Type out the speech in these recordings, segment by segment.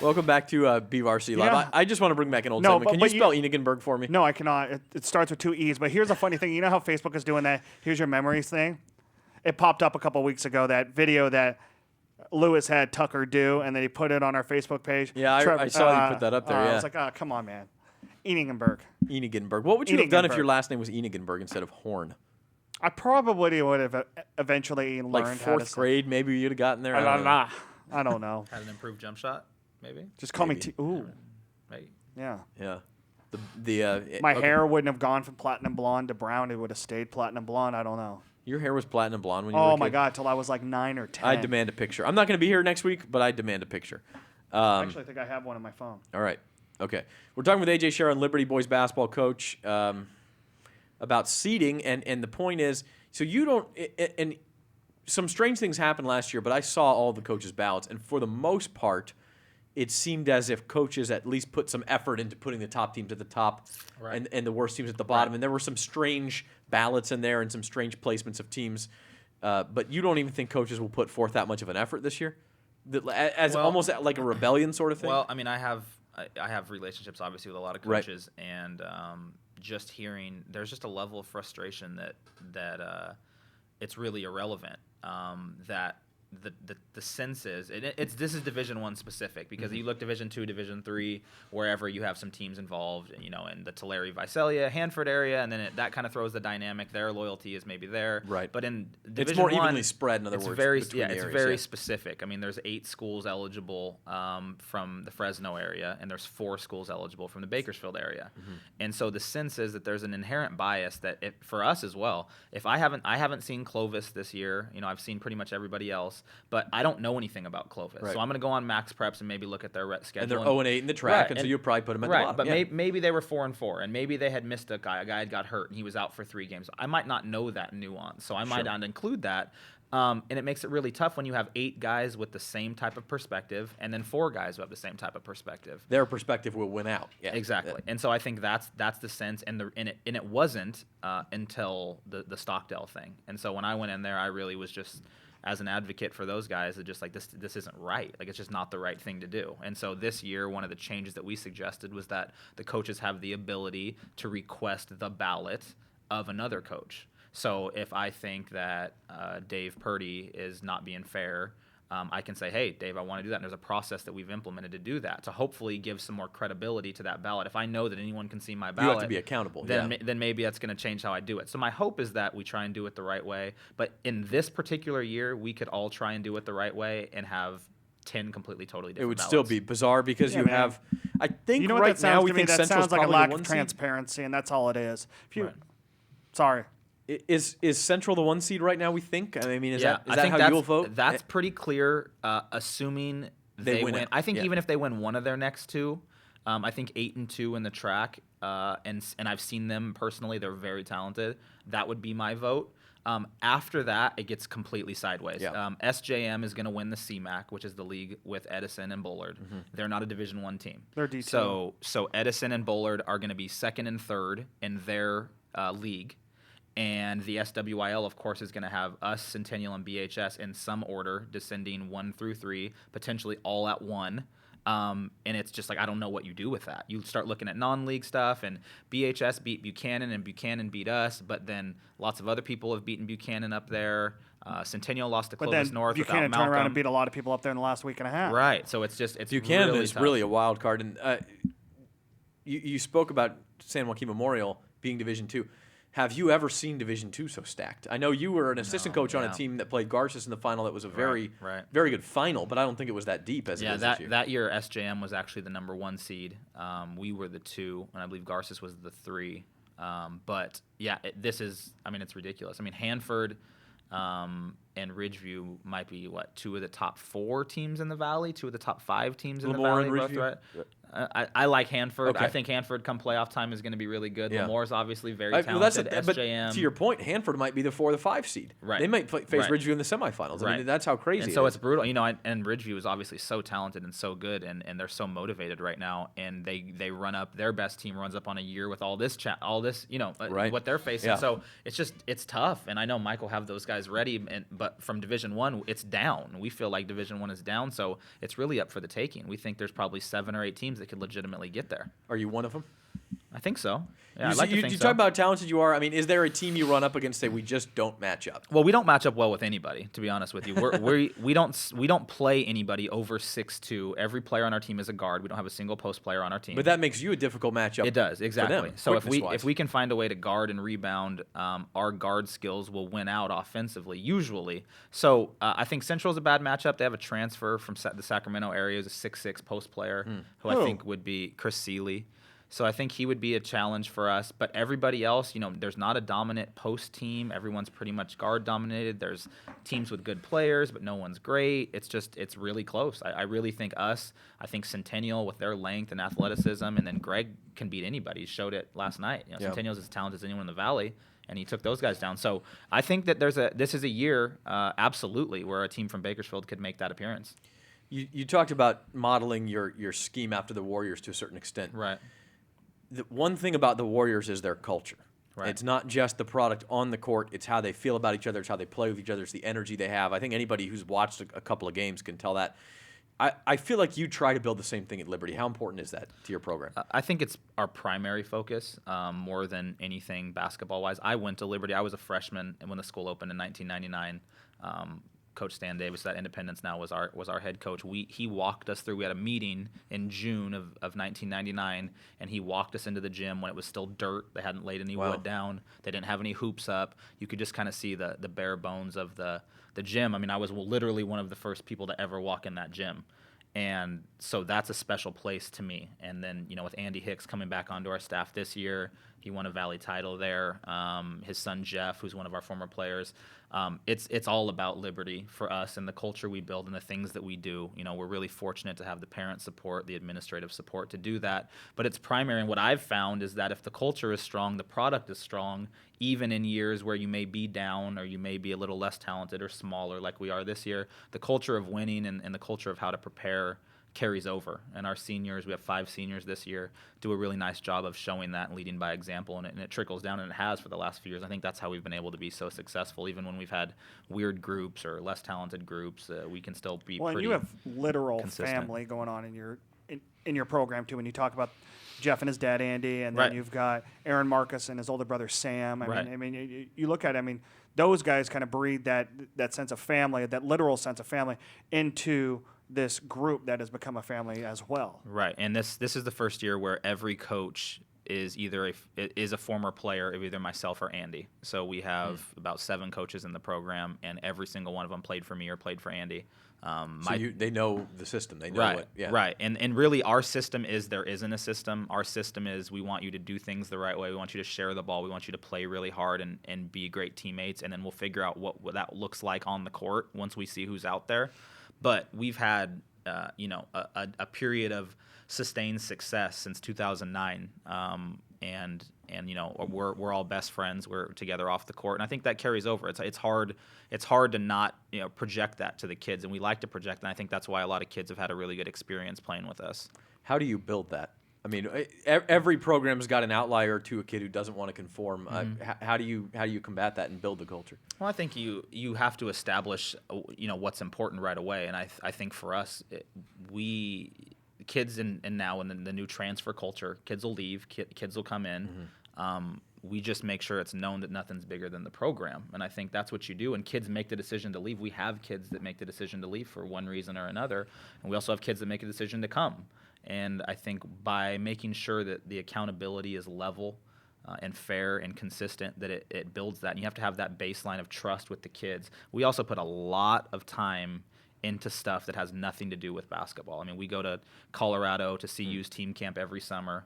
Welcome back to BVarsity Live. Yeah. I just want to bring back an old No, segment. Can you but spell Einigenberg for me? No, I cannot. It starts with 2 E's. But here's a funny thing. You know how Facebook is doing that? Here's your memories thing. It popped up a couple weeks ago, that video that Lewis had Tucker do, and then he put it on our Facebook page. Yeah, I saw you put that up there, I yeah. was like, oh, come on, man. Einigenberg. Einigenberg. What would you have done if Einigenberg. your last name was Einigenberg instead of Horn? I probably would have eventually Like learned how to fourth grade, maybe you'd have gotten there. I don't know. Had an improved jump shot, maybe. Just call Maybe. me Ooh, Maybe. yeah. Yeah. My okay. hair wouldn't have gone from platinum blonde to brown. It would have stayed platinum blonde. I don't know. Your hair was platinum blonde when you were a Oh kid. my God, till I was like 9 or 10. I demand a picture. I'm not going to be here next week, but I demand a picture. Actually, I think I have one on my phone. All right. Okay. We're talking with AJ Sharon, Liberty boys basketball coach, about seeding, and the point is, so you don't, and some strange things happened last year, but I saw all the coaches' ballots, and for the most part, it seemed as if coaches at least put some effort into putting the top teams at the top Right. and the worst teams at the bottom, and there were some strange ballots in there and some strange placements of teams, but you don't even think coaches will put forth that much of an effort this year? As almost like a rebellion sort of thing? Well, I mean, I have relationships obviously with a lot of Right. coaches, and just hearing there's just a level of frustration that it's really irrelevant. That the sense is this is Division I specific, because you look Division II, Division III, wherever you have some teams involved, in the Tulare, Visalia, Hanford area, and then that kind of throws the dynamic. Their loyalty is maybe there, Right. But in Division it's more I, evenly spread, in other it's words. very between the it's areas, very yeah. specific. I mean, there's 8 schools eligible from the Fresno area, and there's 4 schools eligible from the Bakersfield area. And so the sense is that there's an inherent bias that for us as well. If I haven't seen Clovis this year, I've seen pretty much everybody else, but I don't know anything about Clovis. Right. So I'm going to go on Max Preps and maybe look at their schedule. And they're 0-8 in the track, Right, and so and- you'll probably put them at the Right, bottom. but yeah. maybe they were 4-4, and maybe they had missed a guy had got hurt, and he was out for 3 games. I might not know that nuance, so I might not include that. And it makes it really tough when you have 8 guys with the same type of perspective, and then 4 guys who have the same type of perspective. Their perspective will win out. Yeah. Exactly, and so I think that's the sense, and it wasn't until the Stockdale thing. And so when I went in there, I really was just, as an advocate for those guys, that just like this isn't right. Like, it's just not the right thing to do. And so this year, one of the changes that we suggested was that the coaches have the ability to request the ballot of another coach. So if I think that Dave Purdy is not being fair, I can say, hey, Dave, I want to do that. And there's a process that we've implemented to do that, to hopefully give some more credibility to that ballot. If I know that anyone can see my ballot, You have to be accountable. then maybe that's going to change how I do it. So my hope is that we try and do it the right way. But in this particular year, we could all try and do it the right way and have 10 completely, totally different It would ballots. still be bizarre because Yeah, you man. have, I think You know what right that sounds now we to me? think That Central's sounds like a probably lack the of 1 seed. transparency, and that's all it is. If you, Right. Sorry. Is Central the 1 seed right now, we think? I mean, is Yeah, that I think how you'll vote? That's pretty clear, assuming They they win win. it. I think Yeah. even if they win one of their next 2, I think 8-2 in the track, and I've seen them personally. They're very talented. That would be my vote. After that, it gets completely sideways. Yeah. SJM is going to win the CMAC, which is the league with Edison and Bullard. They're not a Division I team. They're D2. So Edison and Bullard are going to be 2nd and 3rd in their league. And the SWIL, of course, is going to have us, Centennial, and BHS in some order, descending 1 through 3, potentially all at 1. And it's just like, I don't know what you do with that. You start looking at non-league stuff, and BHS beat Buchanan, and Buchanan beat us, but then lots of other people have beaten Buchanan up there. Centennial lost to But Clovis then North Buchanan without turned Malcolm. around and beat a lot of people up there in the last week and a half. Right, so it's Buchanan really is tough. really a wild card. And you spoke about San Joaquin Memorial being Division II. Have you ever seen Division II so stacked? I know you were an assistant coach on a team that played Garces in the final. That was a very, very good final, but I don't think it was that deep as it is this year. that year SJM was actually the number 1 seed. We were the 2, and I believe Garces was the 3. But yeah, it's ridiculous. I mean, Hanford and Ridgeview might be 2 of the top 4 teams in the Valley, 2 of the top 5 teams in the Lemoore Valley. and Both, Ridgeview? right? I like Hanford. Okay. I think Hanford come playoff time is going to be really good. Yeah. Lemoore's obviously very Well, talented. but SJM. to your point, Hanford might be the 4 or the 5 seed. Right. They might face Right. Ridgeview in the semifinals. I Right. mean, that's how crazy and it so is. it's brutal, and Ridgeview is obviously so talented and so good, and they're so motivated right now, and they run up, their best team runs up on a year with all this Right. what they're facing. Yeah. So it's tough, and I know Mike will have those guys ready, but But from Division I, it's down. We feel like Division I is down, so it's really up for the taking. We think there's probably 7 or 8 teams that could legitimately get there. Are you one of them? I think so. Yeah, You, I'd like to think you so. talk about how talented you are. I mean, is there a team you run up against that we just don't match up? Well, we don't match up well with anybody, to be honest with you. We don't play anybody over 6'2". Every player on our team is a guard. We don't have a single post player on our team. But that makes you a difficult matchup. It does, exactly. For them, So if quickness-wise. we can find a way to guard and rebound, our guard skills will win out offensively, usually. So I think Central is a bad matchup. They have a transfer from the Sacramento area, is a 6'6" post player, who I think would be Chris Seeley. So I think he would be a challenge for us. But everybody else, there's not a dominant post team. Everyone's pretty much guard dominated. There's teams with good players, but no one's great. It's really close. I really think I think Centennial with their length and athleticism, and then Greg can beat anybody. He showed it last night. Centennial's as talented as anyone in the Valley, and he took those guys down. So I think that this is a year, absolutely, where a team from Bakersfield could make that appearance. You talked about modeling your scheme after the Warriors to a certain extent. Right. The one thing about the Warriors is their culture. Right. It's not just the product on the court. It's how they feel about each other. It's how they play with each other. It's the energy they have. I think anybody who's watched a couple of games can tell that. I feel like you try to build the same thing at Liberty. How important is that to your program? I think it's our primary focus more than anything basketball-wise. I went to Liberty. I was a freshman when the school opened in 1999. Coach Stan Davis, that Independence now, was our head coach. He walked us through. We had a meeting in June of 1999, and he walked us into the gym when it was still dirt. They hadn't laid any wood down. They didn't have any hoops up. You could just kind of see the bare bones of the gym. I mean, I was literally one of the first people to ever walk in that gym. And so that's a special place to me. And then, with Andy Hicks coming back onto our staff this year, he won a Valley title there. His son, Jeff, who's one of our former players. It's all about Liberty for us and the culture we build and the things that we do. We're really fortunate to have the parent support, the administrative support to do that. But it's primary. And what I've found is that if the culture is strong, the product is strong, even in years where you may be down or you may be a little less talented or smaller like we are this year, the culture of winning and the culture of how to prepare carries over. And our seniors, we have 5 seniors this year, do a really nice job of showing that and leading by example, and it trickles down, and it has for the last few years. I think that's how we've been able to be so successful. Even when we've had weird groups or less talented groups, we can still be Well, and pretty you have literal consistent. family going on in your program, too, when you talk about Jeff and his dad, Andy, and then you've got Aaron Marcus and his older brother, Sam. I mean, you look at it, those guys kind of breed that sense of family, that literal sense of family, into this group that has become a family as well. Right, and this is the first year where every coach is either a former player of either myself or Andy. So we have about 7 coaches in the program, and every single one of them played for me or played for Andy. They know the system. They know right, yeah. Right, and really our system is there isn't a system. Our system is we want you to do things the right way. We want you to share the ball. We want you to play really hard and be great teammates, and then we'll figure out what that looks like on the court once we see who's out there. But we've had, a period of sustained success since 2009, and we're all best friends. We're together off the court, and I think that carries over. It's hard to not project that to the kids, and we like to project, and I think that's why a lot of kids have had a really good experience playing with us. How do you build that? I mean, every program's got an outlier to a kid who doesn't want to conform. How do you combat that and build the culture? Well, I think you have to establish what's important right away, and I think for us, kids and now in the new transfer culture, kids will leave, kids will come in. We just make sure it's known that nothing's bigger than the program, and I think that's what you do. And kids make the decision to leave. We have kids that make the decision to leave for one reason or another, and we also have kids that make a decision to come. And I think by making sure that the accountability is level and fair and consistent, that it builds that. And you have to have that baseline of trust with the kids. We also put a lot of time into stuff that has nothing to do with basketball. I mean, we go to Colorado to CU's team camp every summer.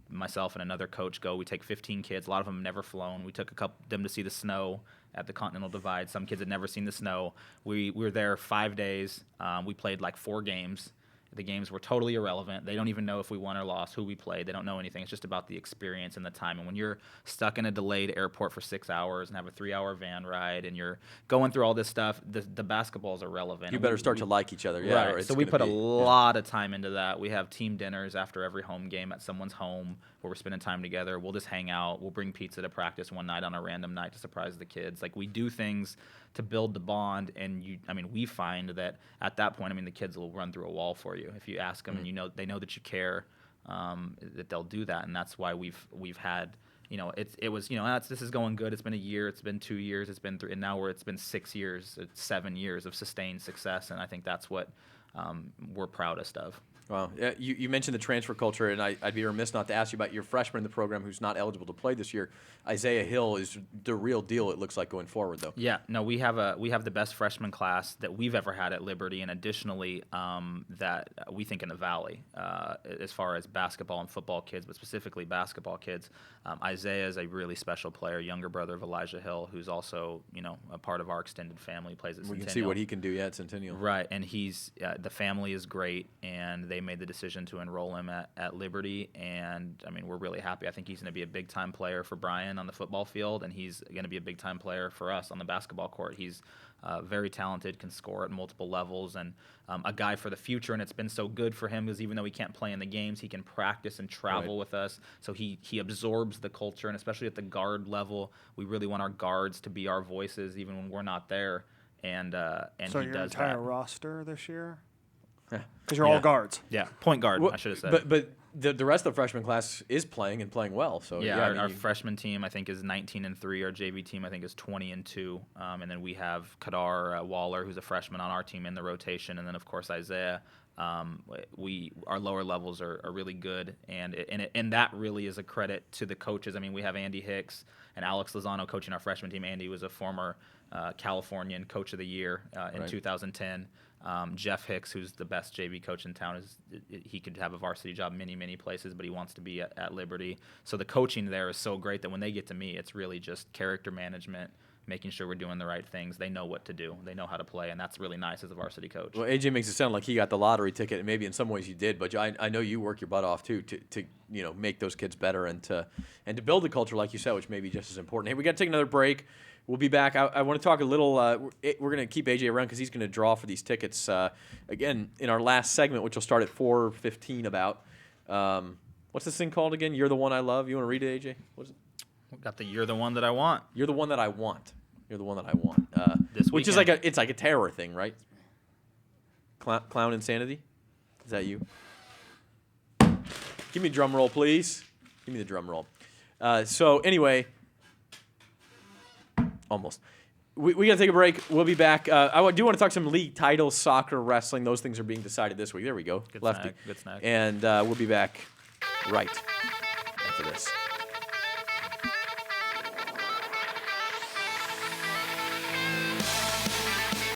Myself and another coach go. We take 15 kids. A lot of them have never flown. We took them to see the snow at the Continental Divide. Some kids had never seen the snow. We were there 5 days. We played like 4 games. The games were totally irrelevant. They don't even know if we won or lost, who we played. They don't know anything. It's just about the experience and the time. And when you're stuck in a delayed airport for 6 hours and have a 3-hour van ride and you're going through all this stuff, the basketball is irrelevant. You better start to like each other. Yeah, Right. So we put a lot of time into that. We have team dinners after every home game at someone's home where we're spending time together. We'll just hang out. We'll bring pizza to practice one night on a random night to surprise the kids. Like, we do things to build the bond, and we find that at that point, the kids will run through a wall for you if you ask them, and they know that you care, that they'll do that, and that's why we've had, this is going good. It's been a year, it's been 2 years, it's been 3, and now it's been 6 years, 7 years of sustained success, and I think that's what we're proudest of. Wow. You mentioned the transfer culture, and I'd be remiss not to ask you about your freshman in the program who's not eligible to play this year. Isaiah Hill is the real deal, it looks like, going forward, though. Yeah. No, we have the best freshman class that we've ever had at Liberty, and additionally, that we think in the Valley, as far as basketball and football kids, but specifically basketball kids. Isaiah is a really special player, younger brother of Elijah Hill, who's also, a part of our extended family, plays at Centennial. We can see what he can do, at Centennial. Right, and he's the family is great, and they made the decision to enroll him at Liberty, and we're really happy. I think he's going to be a big-time player for Brian on the football field, and he's going to be a big-time player for us on the basketball court. He's very talented, can score at multiple levels, and a guy for the future, and it's been so good for him because even though he can't play in the games, he can practice and travel with us, so he absorbs the culture, and especially at the guard level, we really want our guards to be our voices even when we're not there, and so he your does entire that. roster this year? Yeah. Because you're all guards. Yeah, point guard, I should have said. But the rest of the freshman class is playing and playing well. So our freshman team I think is 19-3. Our JV team I think is 20-2. And then we have Kadar Waller, who's a freshman on our team in the rotation, and then of course Isaiah. Our lower levels are really good, and that really is a credit to the coaches. We have Andy Hicks and Alex Lozano coaching our freshman team. Andy was a former Californian Coach of the Year in 2010. Jeff Hicks, who's the best JV coach in town, he could have a varsity job many places, but he wants to be at Liberty. So the coaching there is so great that when they get to me, it's really just character management, making sure we're doing the right things. They know what to do. They know how to play, and that's really nice as a varsity coach. Well, AJ makes it sound like he got the lottery ticket, and maybe in some ways you did, but I know you work your butt off too to make those kids better and to build the culture, like you said, which may be just as important. Hey, we got to take another break. We'll be back. I want to talk a little. We're going to keep AJ around because he's going to draw for these tickets again in our last segment, which will start at 4:15. About what's this thing called again? You're the one I love. You want to read it, AJ? What is it? We got the "You're the one that I want." You're the one that I want. You're the one that I want. Which is it's like a terror thing, right? Clown insanity. Is that you? Give me a drum roll, please. Give me the drum roll. So anyway. Almost. We got to take a break. We'll be back. I do want to talk some league titles, soccer, wrestling. Those things are being decided this week. There we go. Good Lefty. snack. And we'll be back right after this.